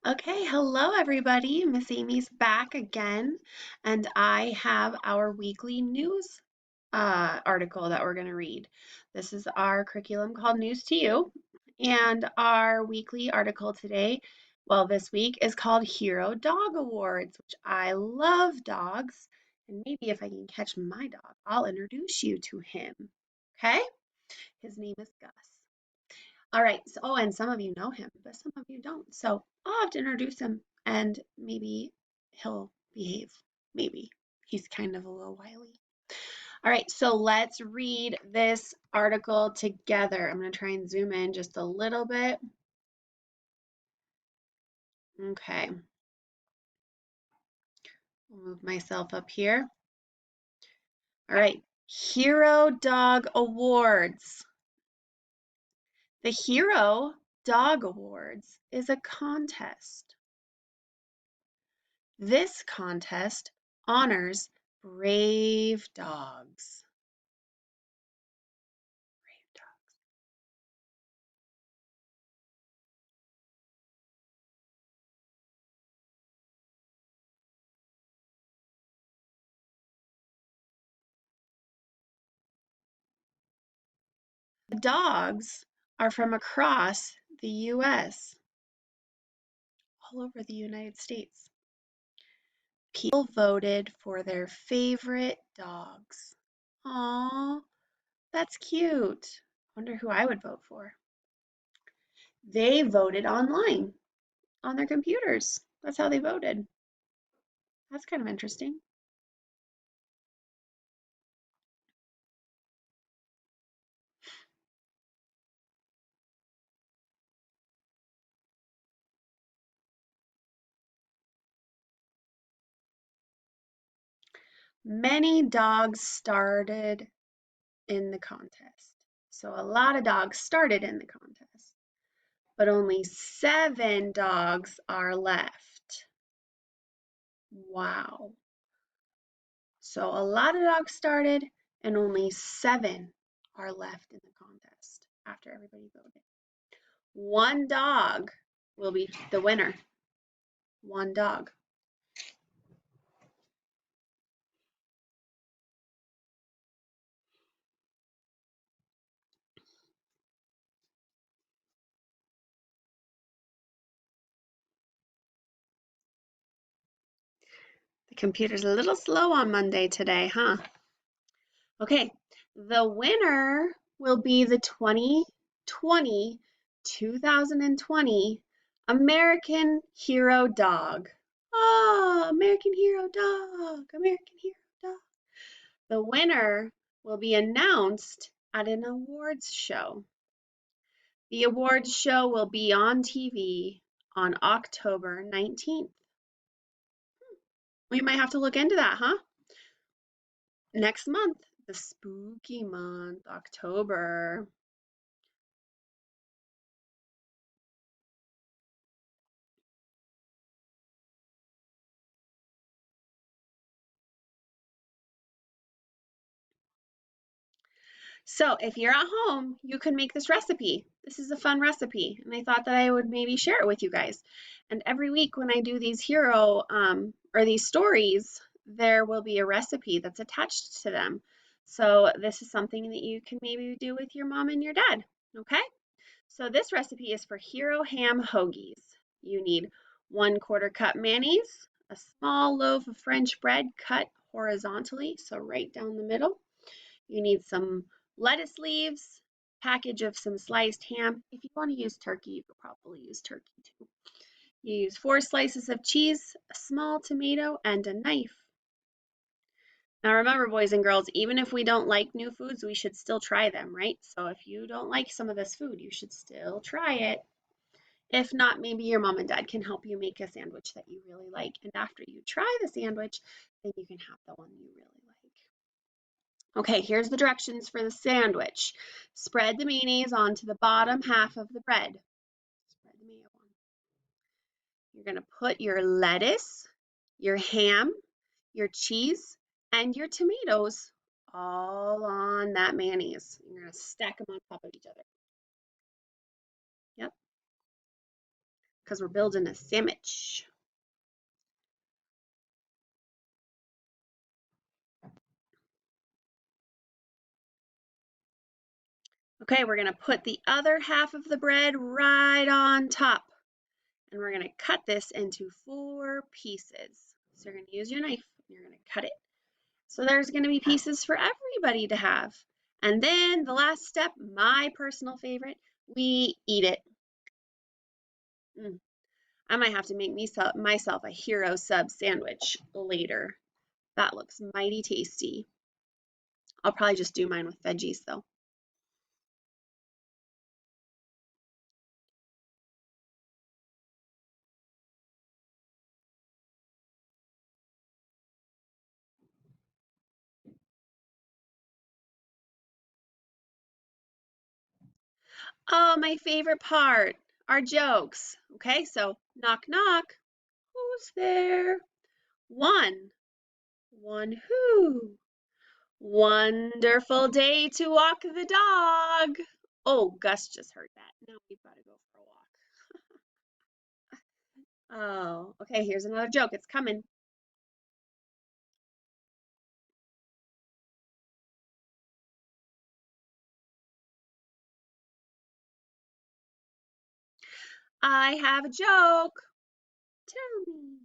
Okay, hello everybody. Miss Amy's back again, and I have our weekly news article that we're going to read. This is our curriculum called News2You, and our weekly article today, well, this week is called Hero Dog Awards, which I love dogs, and maybe if I can catch my dog, I'll introduce you to him. Okay? His name is Gus. All right. So, oh, and some of you know him, but some of you don't. So I'll have to introduce him and maybe he'll behave. Maybe. He's kind of a little wily. All right. So let's read this article together. I'm going to try and zoom in just a little bit. Okay. I'll move myself up here. All right. Hero Dog Awards. The Hero Dog Awards is a contest. This contest honors brave dogs. Brave dogs. The dogs are from across the U.S., all over the United States. People voted for their favorite dogs. Aw, that's cute. Wonder who I would vote for. They voted online on their computers. That's how they voted. That's kind of interesting. Many dogs started in the contest. So a lot of dogs started in the contest, but only 7 dogs are left. Wow. So a lot of dogs started and only 7 are left in the contest after everybody voted. One dog will be the winner. One dog. The computer's a little slow on Monday today, huh? Okay, the winner will be the 2020 American Hero Dog. Oh, American Hero Dog, American Hero Dog. The winner will be announced at an awards show. The awards show will be on TV on October 19th. We might have to look into that, huh? Next month, the spooky month, October. So if you're at home, you can make this recipe. This is a fun recipe, and I thought that I would maybe share it with you guys. And every week when I do these hero or these stories, there will be a recipe that's attached to them. So this is something that you can maybe do with your mom and your dad. Okay? So this recipe is for hero ham hoagies. You need 1/4 cup mayonnaise, a small loaf of French bread cut horizontally, so right down the middle. You need some lettuce leaves, package of some sliced ham. If you want to use turkey, you could probably use turkey too. You use 4 slices of cheese, a small tomato, and a knife. Now remember, boys and girls, even if we don't like new foods, we should still try them, right? So if you don't like some of this food, you should still try it. If not, maybe your mom and dad can help you make a sandwich that you really like. And after you try the sandwich, then you can have the one you really like. Okay, here's the directions for the sandwich. Spread the mayonnaise onto the bottom half of the bread. Spread the mayo on. You're going to put your lettuce, your ham, your cheese, and your tomatoes all on that mayonnaise. You're going to stack them on top of each other. Yep. because we're building a sandwich. Okay, we're going to put the other half of the bread right on top. And we're going to cut this into 4 pieces. So you're going to use your knife. You're going to cut it. So there's going to be pieces for everybody to have. And then the last step, my personal favorite, we eat it. I might have to make myself a Hero sub sandwich later. That looks mighty tasty. I'll probably just do mine with veggies though. Oh, my favorite part, our jokes. Okay, so knock, knock. Who's there? One. One who? Wonderful day to walk the dog. Oh, Gus just heard that. Now we've got to go for a walk. Oh, okay, here's another joke. It's coming. I have a joke. Tell me.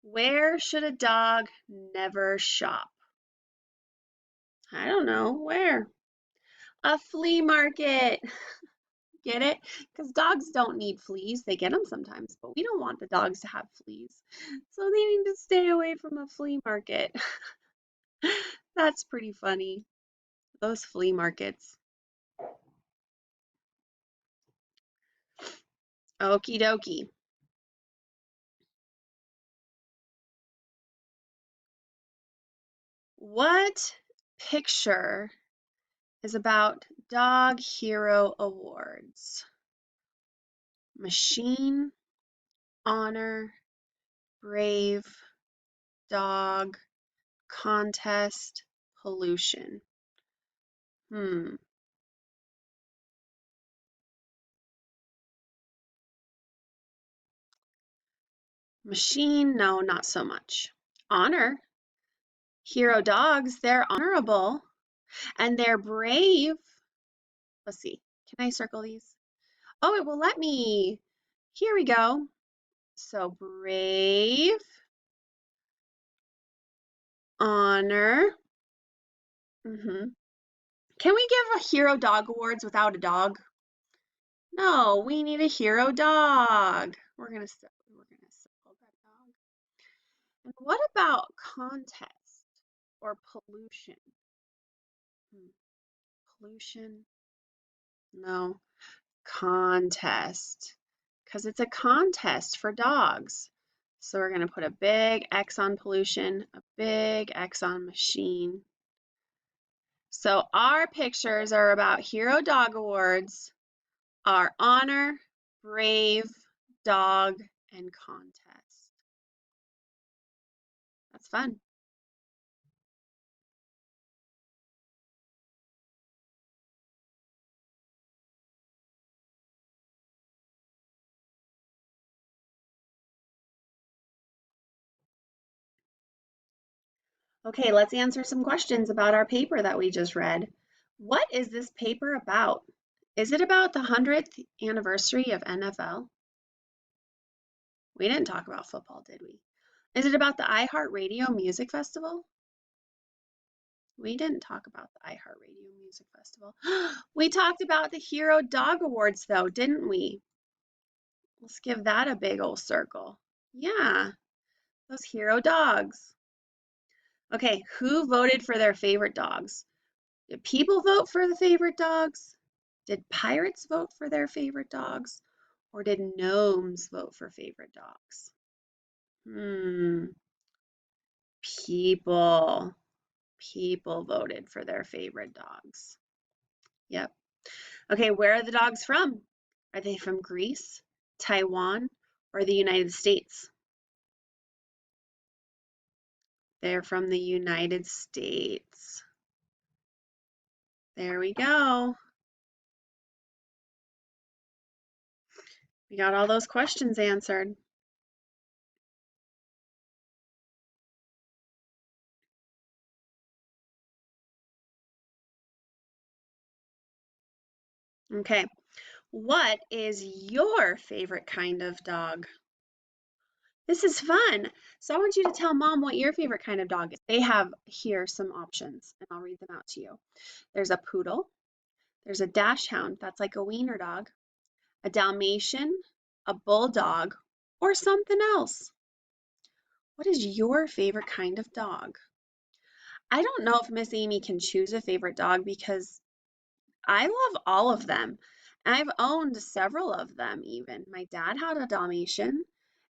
Where should a dog never shop? I don't know. Where? A flea market. Get it? Because dogs don't need fleas. They get them sometimes, but we don't want the dogs to have fleas. So they need to stay away from a flea market. That's pretty funny. Those flea markets. Okie dokie. What picture is about Dog Hero Awards? Machine, honor, brave, dog, contest, pollution. Machine, no, not so much. Honor, hero dogs, they're honorable and they're brave. Let's see, can I circle these? Oh, it will let me. Here we go. So brave, honor. Can we give a hero dog awards without a dog? No, we need a hero dog. We're gonna circle that dog. And what about contest or pollution? Pollution? No. Contest. Because it's a contest for dogs. So we're going to put a big X on pollution, a big X on machine. So our pictures are about Hero Dog Awards, our honor, brave, dog, and contest. That's fun. Okay, let's answer some questions about our paper that we just read. What is this paper about? Is it about the 100th anniversary of NFL? We didn't talk about football, did we? Is it about the iHeartRadio Music Festival? We didn't talk about the iHeartRadio Music Festival. We talked about the Hero Dog Awards, though, didn't we? Let's give that a big old circle. Yeah, those hero dogs. Okay, who voted for their favorite dogs? Did people vote for the favorite dogs? Did pirates vote for their favorite dogs? Or did gnomes vote for favorite dogs? People. People voted for their favorite dogs. Yep. Okay, where are the dogs from? Are they from Greece, Taiwan, or the United States? They're from the United States. There we go. We got all those questions answered. Okay, what is your favorite kind of dog? This is fun. So I want you to tell mom what your favorite kind of dog is. They have here some options, and I'll read them out to you. There's a poodle, there's a dachshund, that's like a wiener dog, a Dalmatian, a bulldog, or something else. What is your favorite kind of dog? I don't know if Miss Amy can choose a favorite dog because I love all of them. I've owned several of them even. My dad had a Dalmatian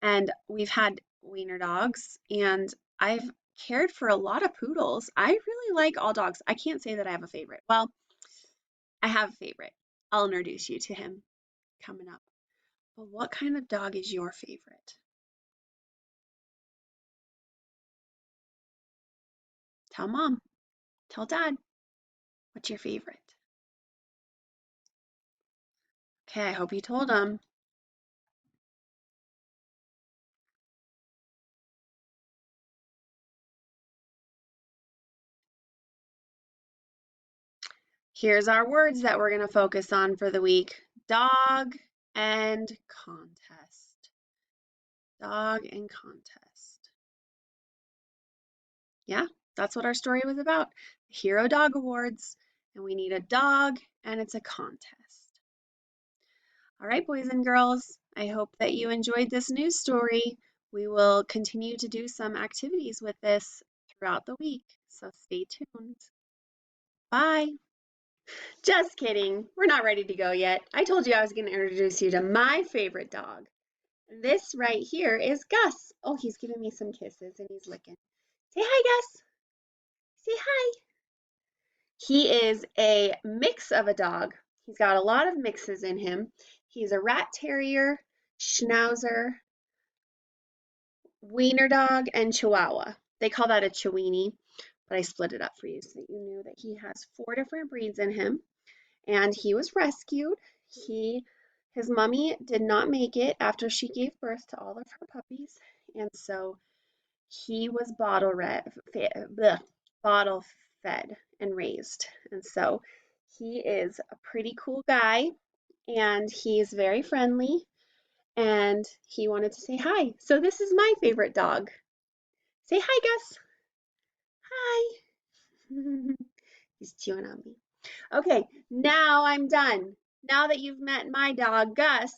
and we've had wiener dogs and I've cared for a lot of poodles. I really like all dogs. I can't say that I have a favorite. Well, I have a favorite. I'll introduce you to him coming up. But what kind of dog is your favorite? Tell mom. Tell dad. What's your favorite? Okay, I hope you told them. Here's our words that we're going to focus on for the week. Dog and contest. Dog and contest. Yeah, that's what our story was about. Hero Dog Awards, and we need a dog, and it's a contest. All right, boys and girls, I hope that you enjoyed this news story. We will continue to do some activities with this throughout the week, so stay tuned. Bye. Just kidding. We're not ready to go yet. I told you I was going to introduce you to my favorite dog. This right here is Gus. Oh, he's giving me some kisses and he's licking. Say hi, Gus. Say hi. He is a mix of a dog. He's got a lot of mixes in him. He's a rat terrier, schnauzer, wiener dog, and chihuahua. They call that a chiweenie, but I split it up for you so that you knew that he has 4 different breeds in him. And he was rescued. His mommy did not make it after she gave birth to all of her puppies, and so he was bottle fed and raised. And so he is a pretty cool guy, and he's very friendly, and he wanted to say hi. So this is my favorite dog. Say hi, Gus. Hi. He's chewing on me. Okay, now I'm done. Now that you've met my dog, Gus,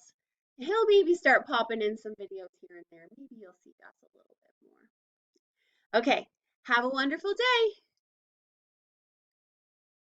he'll maybe start popping in some videos here and there. Maybe you'll see Gus a little bit more. Okay, have a wonderful day.